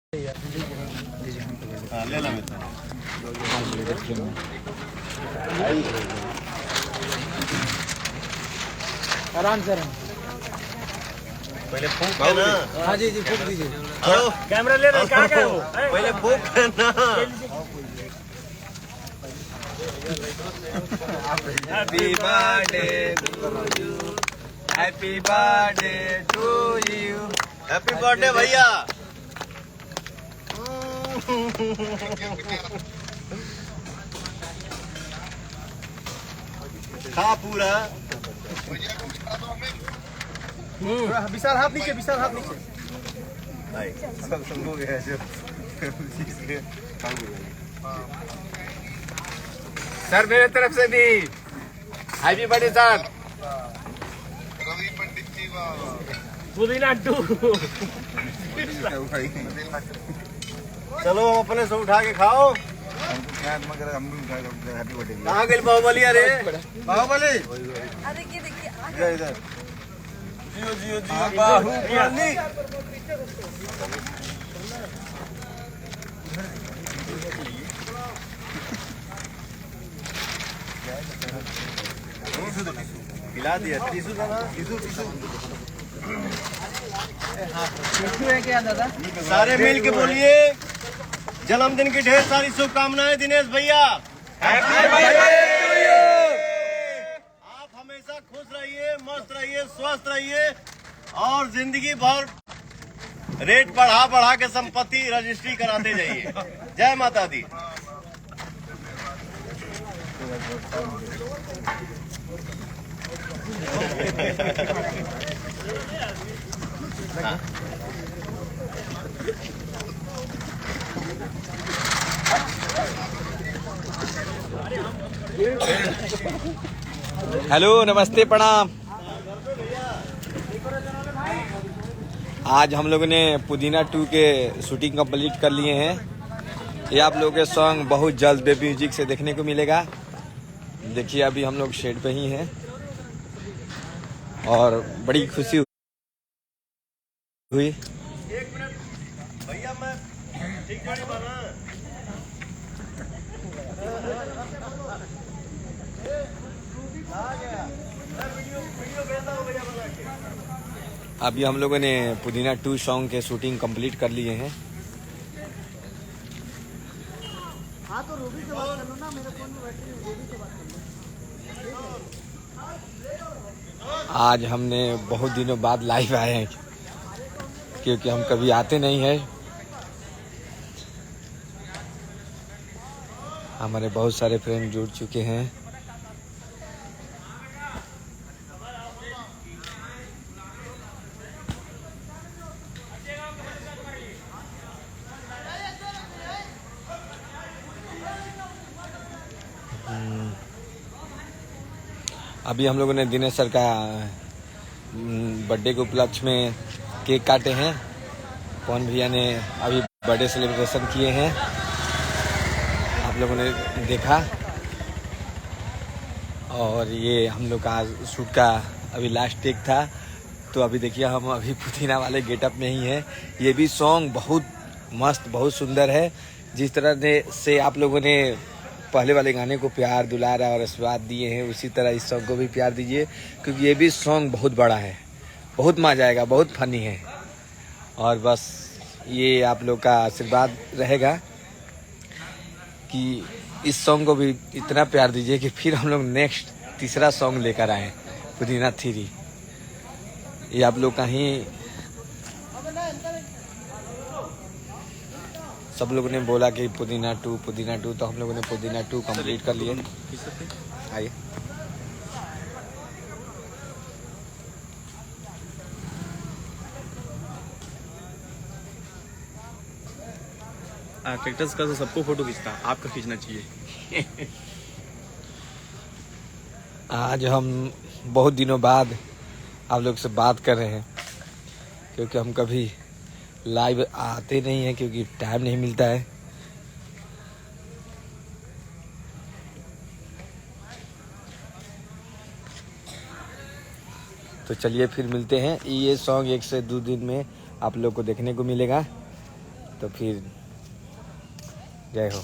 ले ला आराम से पहले फूक है ना। हाँ जी जी फूक दीजिए। हेलो कैमरा ले रहे कहाँ गए हो? पहले फूक है ना। Happy birthday to you, happy birthday to you. Happy birthday भैया। खा पूरा। विशाल हाथ नीचे, विशाल हाथ नीचे। सब हो गया जो सर मेरे तरफ से भी हैप्पी बर्थडे सर। पुदीना टू। चलो हम अपने से उठा के खाओ। कहाँ गई बाहुबली? अरे बाहुबली देखिए देखिए इधर जियो जियो जियो बाहुबली। खिला दिया टिशू था ना। टिशू है क्या दादा? सारे मिल के बोलिए जन्मदिन की ढेर सारी शुभकामनाएं दिनेश भैया। आप हमेशा खुश रहिए, मस्त रहिए, स्वस्थ रहिए और जिंदगी भर रेट बढ़ा बढ़ा के संपत्ति रजिस्ट्री कराते जाइए। जय माता दी। हेलो नमस्ते प्रणाम। आज हम लोगों ने पुदीना 2 के शूटिंग कंप्लीट कर लिए हैं। ये आप लोगों के सॉन्ग बहुत जल्द बेबी म्यूजिक से देखने को मिलेगा। देखिए अभी हम लोग शेड पे ही हैं और बड़ी खुशी हुई। एक मिनट भैया मैं ठीक गाड़ी बना। अभी हम लोगों ने पुदीना 2 सॉन्ग के शूटिंग कंप्लीट कर लिए हैं। हाँ तो रूबी से बात कर लो ना, मेरे फोन में बैटरी रूबी से बात कर लो। आज हमने बहुत दिनों बाद लाइव आए हैं क्योंकि हम कभी आते नहीं हैं। हमारे बहुत सारे फ्रेंड जुड़ चुके हैं। अभी हम लोगों ने दिनेश सर का बर्थडे के उपलक्ष्य में केक काटे हैं। पवन भैया ने अभी बर्थडे सेलिब्रेशन किए हैं, आप लोगों ने देखा। और ये हम लोग का शूट का अभी लास्ट टेक था। तो अभी देखिए हम अभी पुदीना वाले गेटअप में ही हैं। ये भी सॉन्ग बहुत मस्त, बहुत सुंदर है। जिस तरह से आप लोगों ने पहले वाले गाने को प्यार दुलारा और आशीर्वाद दिए हैं, उसी तरह इस सॉन्ग को भी प्यार दीजिए क्योंकि ये भी सॉन्ग बहुत बड़ा है, बहुत मजा आएगा, बहुत फनी है। और बस ये आप लोग का आशीर्वाद रहेगा कि इस सॉन्ग को भी इतना प्यार दीजिए कि फिर हम लोग नेक्स्ट तीसरा सॉन्ग लेकर आए, पुदीना 3। ये आप लोग का ही सब लोगों ने बोला कि पुदीना 2 तो हम लोगों ने पुदीना 2 कंप्लीट कर लिए। आइए कैक्टस का तो सबको फोटो खींचता, आपका खींचना चाहिए। आज हम बहुत दिनों बाद आप लोग से बात कर रहे हैं क्योंकि हम कभी लाइव आते नहीं हैं क्योंकि टाइम नहीं मिलता है। तो चलिए फिर मिलते हैं। ये सॉन्ग 1 से 2 दिन में आप लोग को देखने को मिलेगा। तो फिर जय हो।